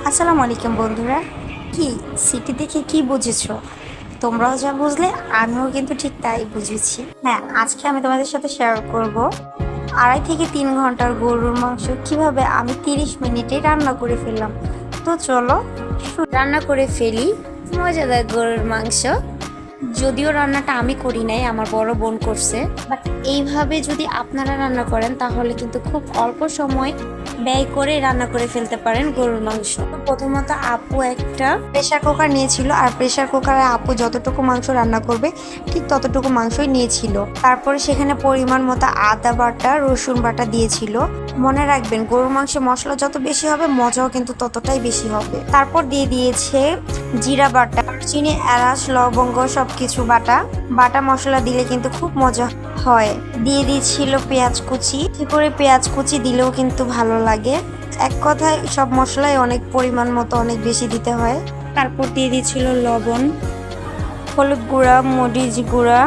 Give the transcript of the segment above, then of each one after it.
আসসালামু আলাইকুম বন্ধুরা। কি সিটি দেখে কি বুঝেছো? তোমরাও যা বুঝলে আমিও কিন্তু ঠিক তাই বুঝেছি। হ্যাঁ, আজকে আমি তোমাদের সাথে শেয়ার করব 2.5 থেকে 3 ঘন্টার গরুর মাংস কিভাবে আমি 30 মিনিটে রান্না করে ফেললাম। তো চলো রান্না করে ফেলি মজাদার গরুর মাংস। যদিও রান্নাটা আমি করি নাই, আমার বড় বোন করছে, বাট এইভাবে যদি আপনারা রান্না করেন তাহলে কিন্তু খুব অল্প সময় ব্যয় করে রান্না করে ফেলতে পারেন গরুর মাংস। তো প্রথমত আপু একটা প্রেসার কুকার নিয়েছিল, আর প্রেসার কুকারে আপু যতটুকু মাংস রান্না করবে ঠিক ততটুকু মাংসই নিয়েছিল। তারপরে সেখানে পরিমাণ মতো আদা বাটা রসুন বাটা দিয়েছিল। মনে রাখবেন, গরুর মাংসে মশলা যত বেশি হবে মজাও কিন্তু ততটাই বেশি হবে। তারপর দিয়ে দিয়েছে জিরা বাটা, চিনি, এলাচ, লবঙ্গ সবকিছু বাটা বাটা মশলা দিলে কিন্তু খুব মজা হয়। দিয়ে দিয়েছিল পেঁয়াজ কুচি, কি করে পেঁয়াজ কুচি দিলেও কিন্তু ভালো লাগে। এক কথায় সব মশলাই অনেক পরিমাণ মতো অনেক বেশি দিতে হয়। তারপর দিয়ে দিয়েছিল লবণ, হলুদ গুঁড়া, মরিচ গুঁড়া,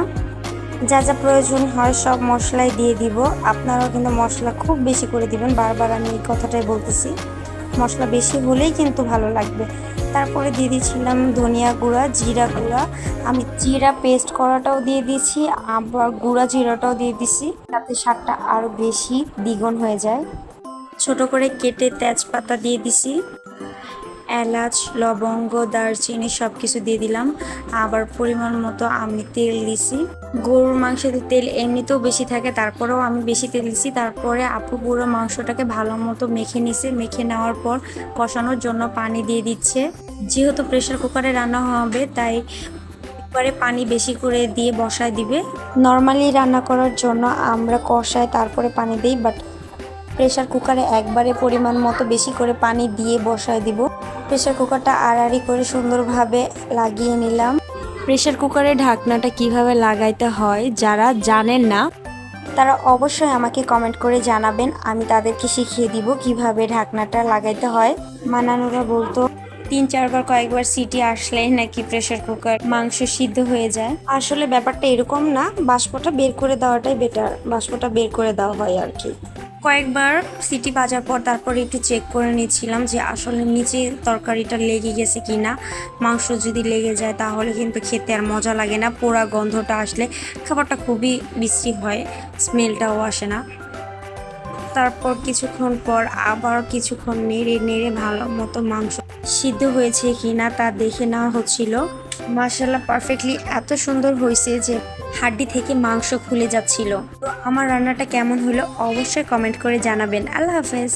যা যা প্রয়োজন হয় সব মশলাই দিয়ে দিব। আপনারাও কিন্তু মশলা খুব বেশি করে দিবেন, বারবার আমি এই কথাটাই বলতেছি, মশলা বেশি হলেই কিন্তু ভালো লাগবে। তারপরে দিয়ে দিয়েছিলাম ধনিয়া গুঁড়া, জিরা গুঁড়া, আমি জিরা পেস্ট করাটাও দিয়ে দিয়েছি, আবার গুঁড়া জিরাটাও দিয়ে দিছি, তাতে স্বাদটা আরও বেশি দ্বিগুণ হয়ে যায়। ছোট করে কেটে তেজপাতা দিয়ে দিছি, এলাচ, লবঙ্গ, দারচিনি সব কিছু দিয়ে দিলাম। আবার পরিমাণ মতো আমি তেল দিছি। গরুর মাংসের তেল এমনিতেও বেশি থাকে, তারপরেও আমি বেশি তেল দিছি। তারপরে আপু পুরো মাংসটাকে ভালো মতো মেখে নিছে। মেখে নেওয়ার পর কষানোর জন্য পানি দিয়ে দিচ্ছে। যেহেতু প্রেসার কুকারে রান্না হবে তাই একবারে পানি বেশি করে দিয়ে বসায় দিবে। নর্মালি রান্না করার জন্য আমরা কষাই তারপরে পানি দিই, বাট প্রেসার কুকারে একবারে পরিমাণ মতো বেশি করে পানি দিয়ে বসায় দিব। প্রেসার কুকারটা আড়াআড়ি করে সুন্দরভাবে লাগিয়ে নিলাম। প্রেসার কুকারের ঢাকনাটা কিভাবে লাগাইতে হয় যারা জানেন না তারা অবশ্যই আমাকে কমেন্ট করে জানাবেন, আমি তাদেরকে শিখিয়ে দিব কিভাবে ঢাকনাটা লাগাইতে হয়। মানানুরা বলতো 3-4 বার কয়েকবার সিটি আসলেই নাকি প্রেসার কুকার মাংস সিদ্ধ হয়ে যায়। আসলে ব্যাপারটা এরকম না, বাষ্পটা বের করে দেওয়াটাই বেটার, বাষ্পটা বের করে দেওয়া হয় আর কি। কয়েকবার সিটি বাজার পর তারপরে একটু চেক করে নিচ্ছিলাম যে আসলে নিচে তরকারিটা লেগে গেছে কিনা। মাংস যদি লেগে যায় তাহলে কিন্তু খেতে আর মজা লাগে না, পোড়া গন্ধটা আসলে খাবারটা খুবই বিশ্রী হয়, স্মেলটাও আসে না। তারপর কিছুক্ষণ পর আবার কিছুক্ষণ নেড়ে নেড়ে ভালো মতো মাংস সিদ্ধ হয়েছে কিনা তা দেখে নেওয়া হচ্ছিল। মাশাআল্লাহ পারফেক্টলি এত সুন্দর হয়েছে যে হাড্ডি থেকে মাংস খুলে যাচ্ছিল। তো আমার রান্নাটা কেমন হলো অবশ্যই কমেন্ট করে জানাবেন। আল্লাহ হাফেজ।